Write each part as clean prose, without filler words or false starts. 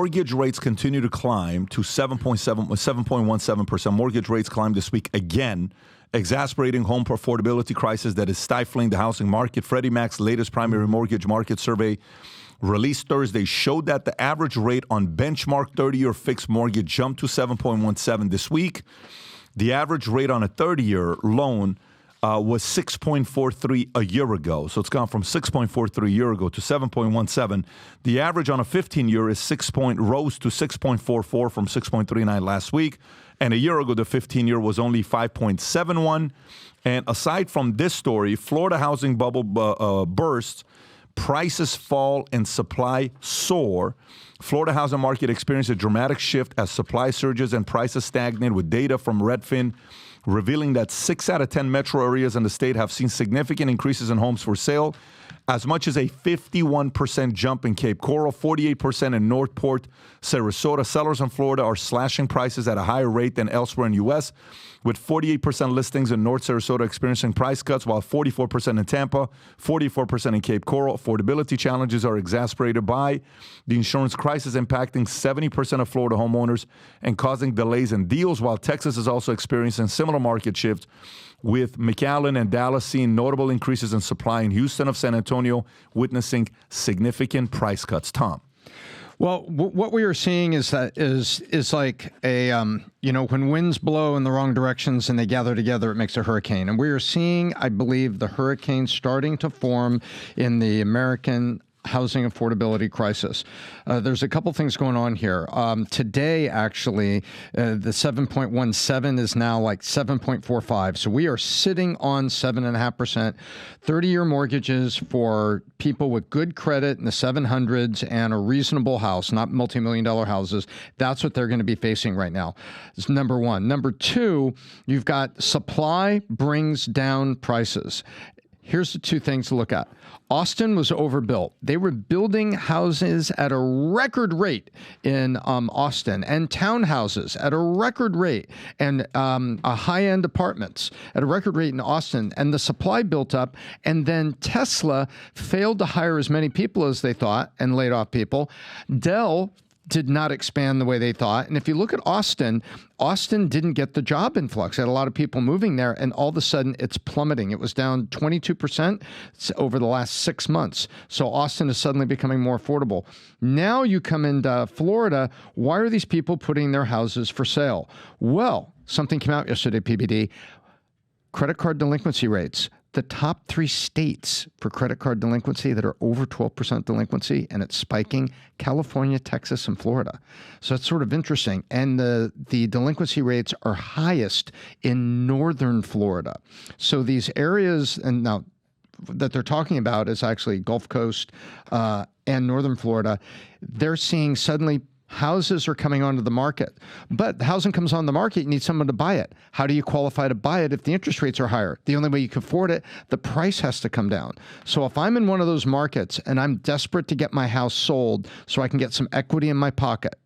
mortgage rates continue to climb to 7.17%. Mortgage rates climbed this week again, exacerbating home affordability crisis that is stifling the housing market. Freddie Mac's latest primary mortgage market survey released Thursday showed that the average rate on benchmark 30-year fixed mortgage jumped to 7.17 this week. The average rate on a 30-year loan was 6.43 a year ago. So it's gone from 6.43 a year ago to 7.17. The average on a 15-year is rose to 6.44 from 6.39 last week. And a year ago, the 15-year was only 5.71. And aside from this story, Florida housing bubble bursts, prices fall and supply soar. Florida housing market experienced a dramatic shift as supply surges and prices stagnate, with data from Redfin revealing that 6 out of 10 metro areas in the state have seen significant increases in homes for sale, as much as a 51% jump in Cape Coral, 48% in Northport, Sarasota. Sellers in Florida are slashing prices at a higher rate than elsewhere in the U.S., with 48% listings in North Sarasota experiencing price cuts, while 44% in Tampa, 44% in Cape Coral. Affordability challenges are exacerbated by the insurance crisis impacting 70% of Florida homeowners and causing delays in deals, while Texas is also experiencing similar market shifts, with McAllen and Dallas seeing notable increases in supply, and Houston of San Antonio witnessing significant price cuts. Tom. Well, what we are seeing is that is like a, when winds blow in the wrong directions and they gather together, it makes a hurricane. And we are seeing, I believe, the hurricane starting to form in the American housing affordability crisis. There's a couple things going on here. Today, actually, the 7.17 is now like 7.45. So we are sitting on 7.5%. 30-year mortgages for people with good credit in the 700s and a reasonable house, not multi-million-dollar houses. That's what they're going to be facing right now. That's number one. Number two, you've got supply brings down prices. Here's the two things to look at. Austin was overbuilt. They were building houses at a record rate in Austin, and townhouses at a record rate, and high-end apartments at a record rate in Austin. And the supply built up, and then Tesla failed to hire as many people as they thought and laid off people. Dell did not expand the way they thought. And if you look at Austin didn't get the job influx. It had a lot of people moving there, and all of a sudden it's plummeting. It was down 22% over the last 6 months. So Austin is suddenly becoming more affordable. Now you come into Florida. Why are these people putting their houses for sale? Well, something came out yesterday, PBD. Credit card delinquency rates. The top 3 states for credit card delinquency that are over 12% delinquency, and it's spiking: California, Texas, and Florida. So that's sort of interesting. And the delinquency rates are highest in northern Florida. So these areas, and now that they're talking about is actually Gulf Coast and northern Florida, they're seeing suddenly houses are coming onto the market. But the housing comes on the market, you need someone to buy it. How do you qualify to buy it if the interest rates are higher? The only way you can afford it, the price has to come down. So if I'm in one of those markets and I'm desperate to get my house sold so I can get some equity in my pocket,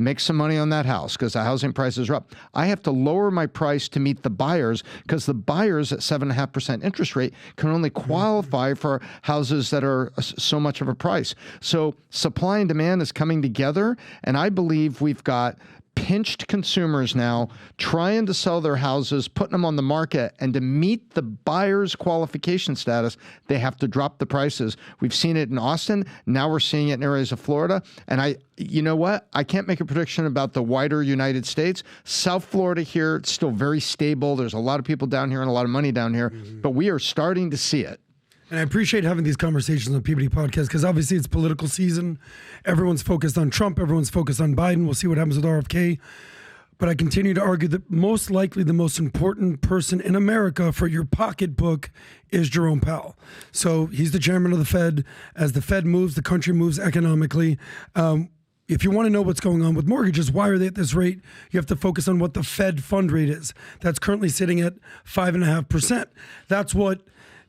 make some money on that house because the housing prices are up, I have to lower my price to meet the buyers, because the buyers at 7.5% interest rate can only qualify for houses that are so much of a price. So supply and demand is coming together, and I believe we've got pinched consumers now trying to sell their houses, putting them on the market, and to meet the buyer's qualification status, they have to drop the prices. We've seen it in Austin. Now we're seeing it in areas of Florida. And you know what? I can't make a prediction about the wider United States. South Florida here, it's still very stable. There's a lot of people down here and a lot of money down here, but we are starting to see it. And I appreciate having these conversations on PBD Podcast, because obviously it's political season. Everyone's focused on Trump. Everyone's focused on Biden. We'll see what happens with RFK. But I continue to argue that most likely the most important person in America for your pocketbook is Jerome Powell. So he's the chairman of the Fed. As the Fed moves, the country moves economically. If you want to know what's going on with mortgages, why are they at this rate? You have to focus on what the Fed fund rate is. That's currently sitting at 5.5%. That's what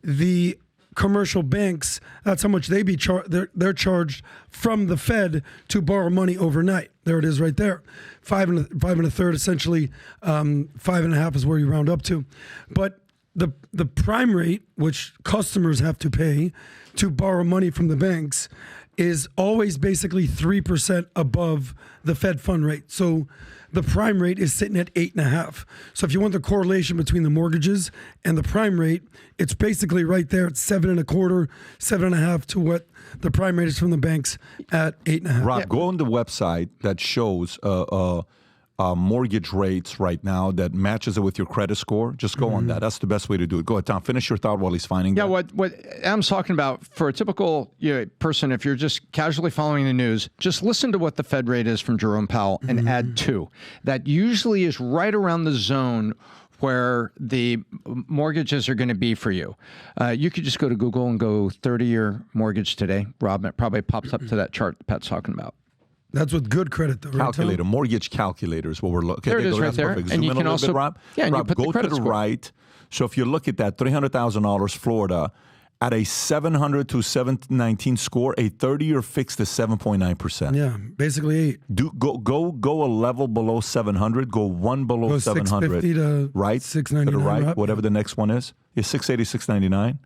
the commercial banks, that's how much they're charged from the Fed to borrow money overnight. There it is right there. 5 1/3, essentially 5.5 is where you round up to. But the prime rate, which customers have to pay to borrow money from the banks, is always basically 3% above the Fed fund rate. So the prime rate is sitting at 8.5. So if you want the correlation between the mortgages and the prime rate, it's basically right there at 7.25, 7.5 to what the prime rate is from the banks at 8.5. Rob, go on the website that shows mortgage rates right now that matches it with your credit score. Just go on that. That's the best way to do it. Go ahead, Tom. Finish your thought while he's finding that. What Adam's talking about, for a typical person, if you're just casually following the news, just listen to what the Fed rate is from Jerome Powell and add 2. That usually is right around the zone where the mortgages are going to be for you. You could just go to Google and go 30-year mortgage today. Rob, it probably pops up to that chart that Pat's talking about. That's with good credit, though, right, Calculator, Tom? mortgage calculator is what we're looking at. There it is right there. Perfect. And Zoom you in can a little also, bit, Rob. and you Rob, put the go to credit the score. right. So if you look at that, $300,000 Florida, at a 700 to 719 score, a 30-year fixed is 7.9%. Yeah, basically 8. Go a level below 700. Go one below Go 700. 650 to right, 699, to the right, Rob. whatever the next one is 680, 699,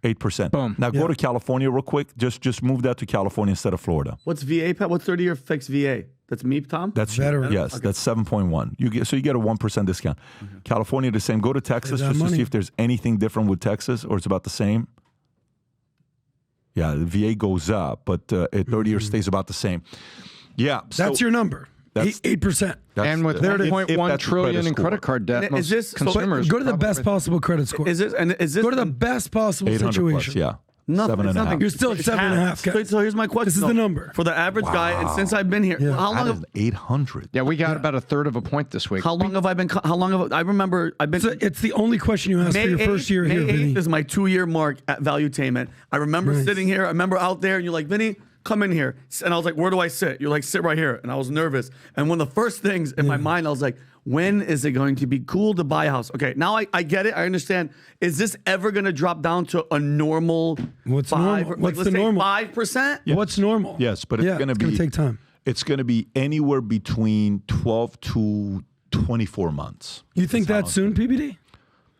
8%. Boom. Now go to California real quick. Just move that to California instead of Florida. What's VA, Pat? What's 30-year fixed VA? That's me, Tom? That's Veteran. yes, Okay. that's 7.1. You get a 1% discount. California the same. Go to Texas that just to money. see if there's anything different with Texas or it's about the same. Yeah, the VA goes up, but at 30-year stays about the same. Yeah, That's your number. That's- 8%. And with if- if $1.1 that's the trillion in score. credit card debt, Is most this- so- consumers Go to the probably- best possible credit score. Is this Go to the best possible 800 situation. plus, yeah. Nothing, 7.5. You're still at It's 7.5, half. guys. So here's my question. This is the number. For the average guy, and since I've been here, how That long is 800. Yeah, we got about a third of a point this week. have I been? How long have I remember? I've been. So it's the only question you asked for your first year here, May 8th Vinny. is my 2-year mark at Valuetainment. I remember Nice. sitting here. I remember out there, and you're like, Vinny, come in here. And I was like, where do I sit? You're like, sit right here. And I was nervous. And one of the first things in my mind, I was like, when is it going to be cool to buy a house? Okay, now I get it. I understand. Is this ever going to drop down to a normal What's 5? normal? What's let's the say normal? 5%? What's normal? Yes, but it's going to be take time. It's going to be anywhere between 12 to 24 months. You think that soon, PBD?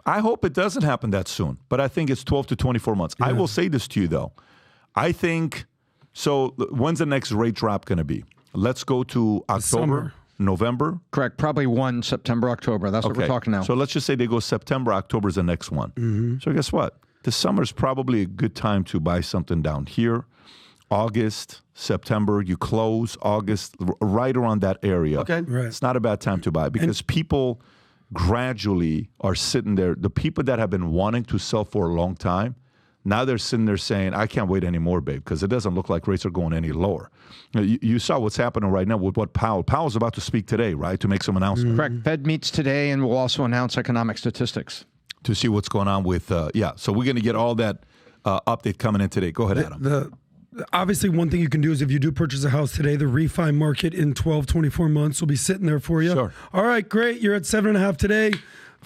I hope it doesn't happen that soon, but I think it's 12 to 24 months. I will say this to you, though. I think, so when's the next rate drop going to be? Let's go to October, summer. November. Correct. Probably 1 September, October. That's what we're talking now. So let's just say they go September, October is the next one. So guess what? The summer is probably a good time to buy something down here. August, September, you close August, right around that area. Okay. Right. It's not a bad time to buy because people gradually are sitting there. The people that have been wanting to sell for a long time, now they're sitting there saying, I can't wait anymore, babe, because it doesn't look like rates are going any lower. You saw what's happening right now with what Powell's about to speak today, right, to make some announcements. Correct. Fed meets today and will also announce economic statistics. To see what's going on with, so we're going to get all that update coming in today. Go ahead, Adam. Obviously, one thing you can do is if you do purchase a house today, the refi market in 12, 24 months will be sitting there for you. Sure. All right, great. You're at 7.5 today.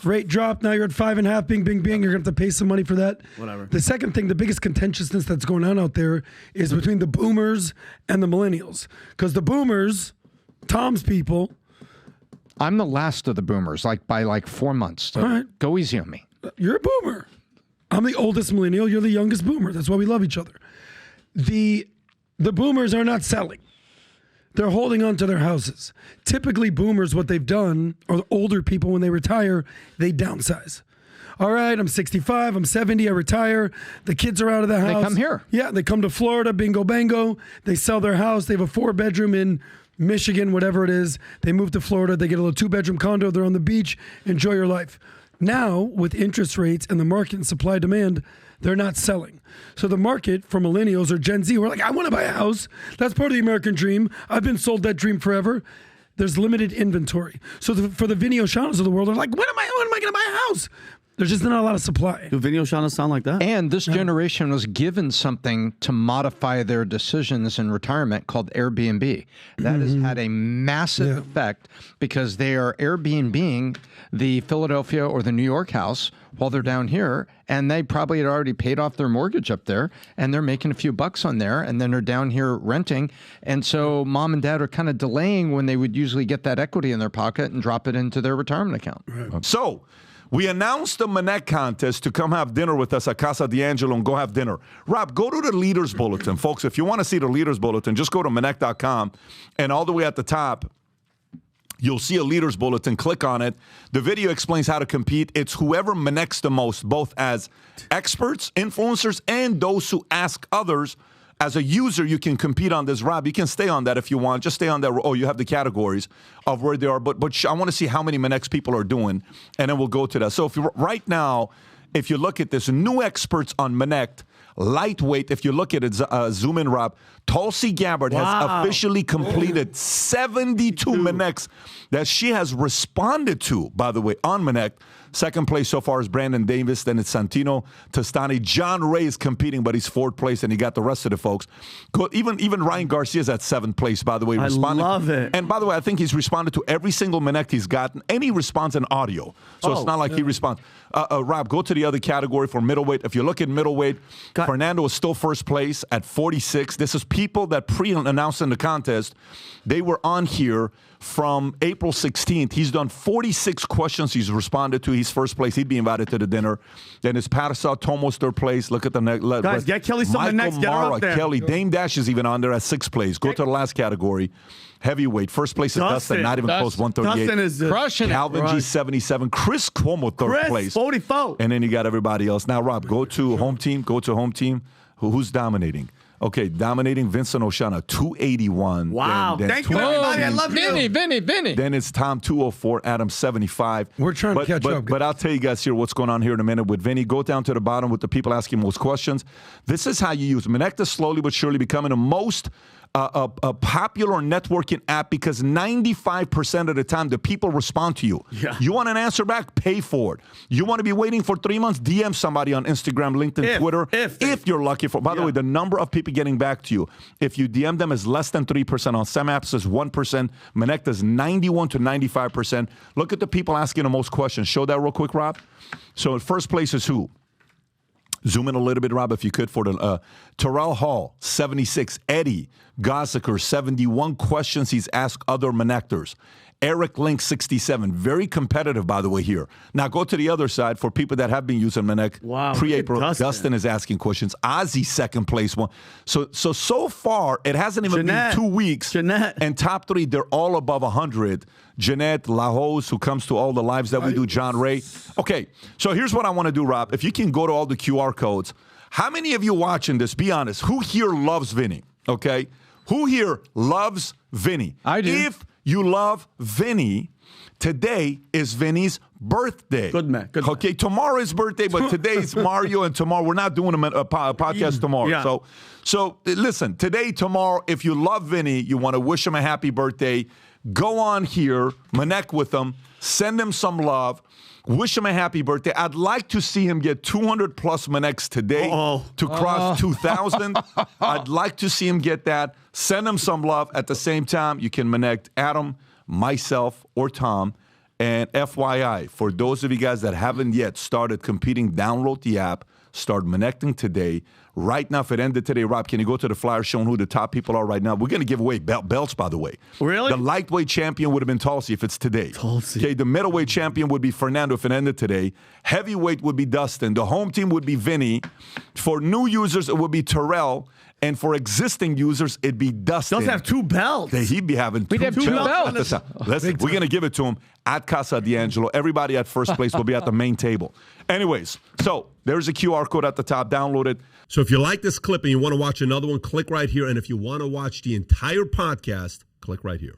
Rate dropped. Now you're at 5.5. Bing, bing, bing. You're going to have to pay some money for that. Whatever. The second thing, the biggest contentiousness that's going on out there is between the boomers and the millennials. Because the boomers, Tom's people, I'm the last of the boomers, by 4 months. So All right. go easy on me. you're a boomer. I'm the oldest millennial. You're the youngest boomer. That's why we love each other. The boomers are not selling. They're holding on to their houses. Typically, boomers, what they've done, or the older people, when they retire, they downsize. All right, I'm 65, I'm 70, I retire. The kids are out of the house. They come here. Yeah, they come to Florida, bingo, bango. They sell their house. They have a 4-bedroom in Michigan, whatever it is. They move to Florida. They get a little 2-bedroom condo. They're on the beach. Enjoy your life. Now, with interest rates and the market and supply demand, they're not selling. So the market for millennials or Gen Z, we're like, I want to buy a house. That's part of the American dream. I've been sold that dream forever. There's limited inventory. So for the Vinny O'Shaughnessys of the world, they're like, when am I going to buy a house? There's just not a lot of supply. Do Vinny O'Shaughnessy sound like that? And this generation was given something to modify their decisions in retirement called Airbnb. That has had a massive effect because they are Airbnb-ing the Philadelphia or the New York house while they're down here, and they probably had already paid off their mortgage up there, and they're making a few bucks on there, and then they're down here renting. And so mom and dad are kind of delaying when they would usually get that equity in their pocket and drop it into their retirement account. So We announced the Manek contest to come have dinner with us at Casa D'Angelo and go have dinner. Rob, go to the Leaders Bulletin. Folks, if you want to see the Leaders Bulletin, just go to Manek.com, and all the way at the top, you'll see a Leaders Bulletin. Click on it. The video explains how to compete. It's whoever Maneks the most, both as experts, influencers, and those who ask others. As a user, you can compete on this. Rob, you can stay on that if you want. Just stay on that. Oh, you have the categories of where they are. But I want to see how many Maneks people are doing, and then we'll go to that. So right now, if you look at this, new experts on Manek, lightweight, if you look at it, zoom in, Rob, Tulsi Gabbard has officially completed 72 Maneks that she has responded to, by the way, on Manek. Second place so far is Brandon Davis. Then it's Santino Tostani. John Ray is competing, but he's fourth place, and he got the rest of the folks. Even Ryan Garcia's at seventh place, by the way. I love it. And by the way, I think he's responded to every single Manek he's gotten, and he responds in audio. So it's not like he responds. Rob, go to the other category for middleweight. If you look at middleweight, Fernando is still first place at 46. This is people that pre-announced in the contest. They were on here from April 16th. He's done 46 questions he's responded to. He's first place. He'd be invited to the dinner. Then it's Patterson, Tomos third place. Look at the next. Guys, get Kelly some of the next. Get her up there. Kelly. Dame Dash is even on there at sixth place. Go to the last category. Heavyweight. First place is Dustin. Not even close. 138. Dustin is crushing it. Calvin G 77. Chris Cuomo third place. 44. And then you got everybody else. Now, Rob, go to home team. Go to home team. Who's dominating? Okay, dominating Vincent Oshana, 281. Wow. Then Thank you, everybody. I love you. Vinny. Then it's Tom, 204. Adam, 75. We're trying to catch up. But I'll tell you guys here what's going on here in a minute with Vinny. Go down to the bottom with the people asking most questions. This is how you use Manek is slowly but surely becoming the most a popular networking app because 95% of the time the people respond to you. Yeah. You want an answer back? Pay for it. You want to be waiting for 3 months? DM somebody on Instagram, LinkedIn, Twitter. If you're lucky. By the way, the number of people getting back to you, if you DM them, is less than 3%. On some apps, is 1%. Manek is 91 to 95%. Look at the people asking the most questions. Show that real quick, Rob. So first place is who? Zoom in a little bit, Rob, if you could, for the Terrell Hall, 76. Eddie Gossaker, 71 questions he's asked other Manectors. Eric Link, 67. Very competitive, by the way, here. Now, go to the other side for people that have been using Manek pre-April. Dustin is asking questions. Ozzy, second place one. So far, it hasn't even been 2 weeks. And top three, they're all above 100. Jeanette Lahose, who comes to all the lives that we do, John Ray. Okay, so here's what I want to do, Rob. If you can go to all the QR codes. How many of you watching this, be honest, who here loves Vinny? Okay? Who here loves Vinny? I do. If you love Vinny, today is Vinny's birthday. Good man. Okay, tomorrow is birthday, but today's Mario, and tomorrow we're not doing a podcast tomorrow. Yeah. So listen, today, tomorrow, if you love Vinny, you want to wish him a happy birthday, go on here, Manek with him, send him some love. Wish him a happy birthday. I'd like to see him get 200 plus Maneks today to cross 2,000. I'd like to see him get that. Send him some love. At the same time, you can Manek Adam, myself, or Tom. And FYI, for those of you guys that haven't yet started competing, download the app. Start Manecting today. Right now, if it ended today, Rob, can you go to the flyer showing who the top people are right now? We're going to give away belts, by the way. Really? The lightweight champion would have been Tulsi if it's today. Tulsi. Okay, the middleweight champion would be Fernando if it ended today. Heavyweight would be Dustin. The home team would be Vinny. For new users, it would be Terrell. And for existing users, it'd be Dustin. Does have two belts. He'd be having two belts. Listen, we're going to give it to him at Casa D'Angelo. Everybody at first place will be at the main table. Anyways, so there's a QR code at the top. Download it. So if you like this clip and you want to watch another one, click right here. And if you want to watch the entire podcast, click right here.